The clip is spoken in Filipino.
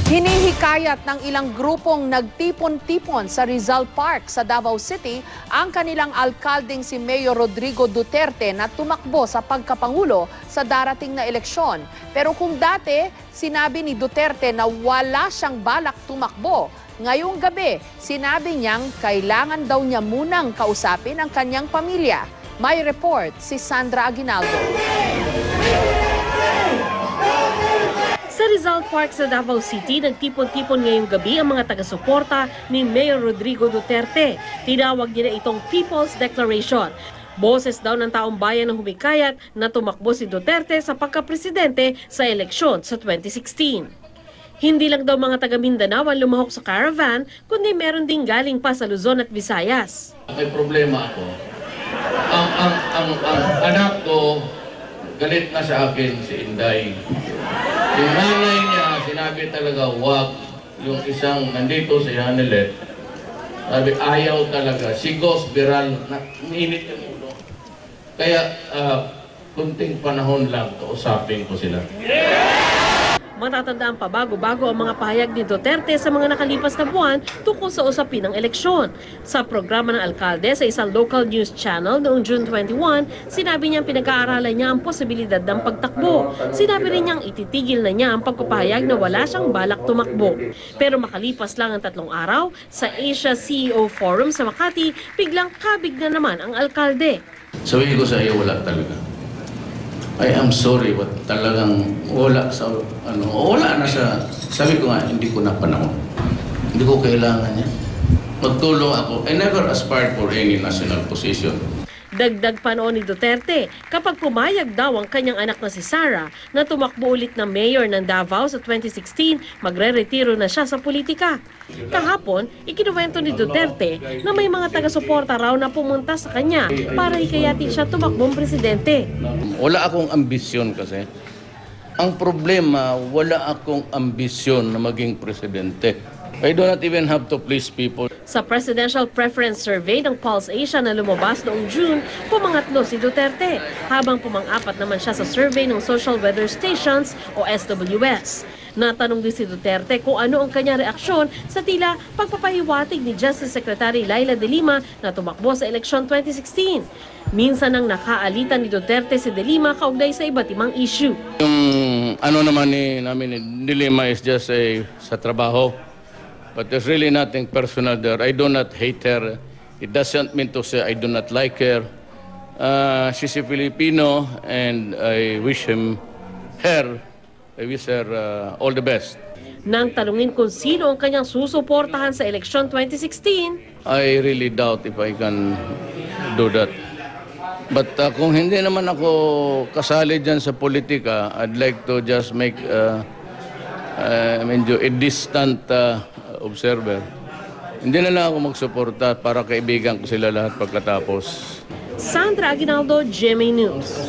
Hinihikayat ng ilang grupong nagtipon-tipon sa Rizal Park sa Davao City ang kanilang alkaldeng si Mayor Rodrigo Duterte na tumakbo sa pagkapangulo sa darating na eleksyon. Pero kung dati, sinabi ni Duterte na wala siyang balak tumakbo, ngayong gabi, sinabi niyang kailangan daw niya munang kausapin ang kanyang pamilya. May report si Sandra Aguinaldo. Sa Rizal Park sa Davao City, nagtipon-tipon ngayong gabi ang mga taga-suporta ni Mayor Rodrigo Duterte. Tinawag niya itong People's Declaration. Boses daw ng taong bayan ang humikayat na tumakbo si Duterte sa pagkapresidente sa eleksyon sa 2016. Hindi lang daw mga taga-Mindanao ang lumahok sa caravan, kundi meron ding galing pa sa Luzon at Visayas. May problema ako. Ang anak ko, galit na sa akin si Inday. Yung nanay niya, sinabi talaga, wag. Yung isang nandito si Hanelet, sabi, ayaw talaga. Sigos, viral, mainit yung ulo. Kaya, kunting panahon lang, kausapin ko sila. Matatandaan pa bago-bago ang mga pahayag ni Duterte sa mga nakalipas na buwan tungkol sa usapin ng eleksyon. Sa programa ng alkalde sa isang local news channel noong June 21, sinabi niyang pinag-aaralan niya ang posibilidad ng pagtakbo. Sinabi rin niyang ititigil na niya ang pagpapahayag na wala siyang balak tumakbo. Pero makalipas lang ang 3 araw, sa Asia CEO Forum sa Makati, biglang kabig na naman ang alkalde. Sabihin ko sa iyo, wala talaga. I am sorry, but talagang wala sa, wala na sa, sabi ko nga, hindi ko na panahon. Hindi ko kailangan yan. Magtulong ako. I never aspired for any national position. Dagdag pa noon ni Duterte, kapag pumayag daw ang kanyang anak na si Sara na tumakbo ulit na mayor ng Davao sa 2016, magre-retiro na siya sa politika. Kahapon, ikinuwento ni Duterte na may mga taga-suporta raw na pumunta sa kanya para hikayatin siya tumakbong presidente. Wala akong ambisyon kasi. Ang problema, wala akong ambisyon na maging presidente. I do not even have to please people. Sa Presidential Preference Survey ng Pulse Asia na lumabas noong June, pumangatlo si Duterte, habang pumang-apat naman siya sa survey ng Social Weather Stations o SWS. Natanong din si Duterte kung ano ang kanyang reaksyon sa tila pagpapahiwatig ni Justice Secretary Laila De Lima na tumakbo sa eleksyon 2016. Minsan nang nakaalitan ni Duterte si De Lima kaugnay sa iba't ibang issue. Yung naman namin De Lima is just sa trabaho. But there's really nothing personal there. I do not hate her. It doesn't mean to say I do not like her. She's a Filipino and I wish her all the best. Nang tanungin kung sino ang kanyang susuportahan sa eleksyon 2016, I really doubt if I can do that. But kung hindi naman ako kasali dyan sa politika, I'd like to just make a distant observer. Hindi na lang ako magsuporta para kaibigan ko sila lahat pagkatapos. Sandra Aguinaldo, GMA News.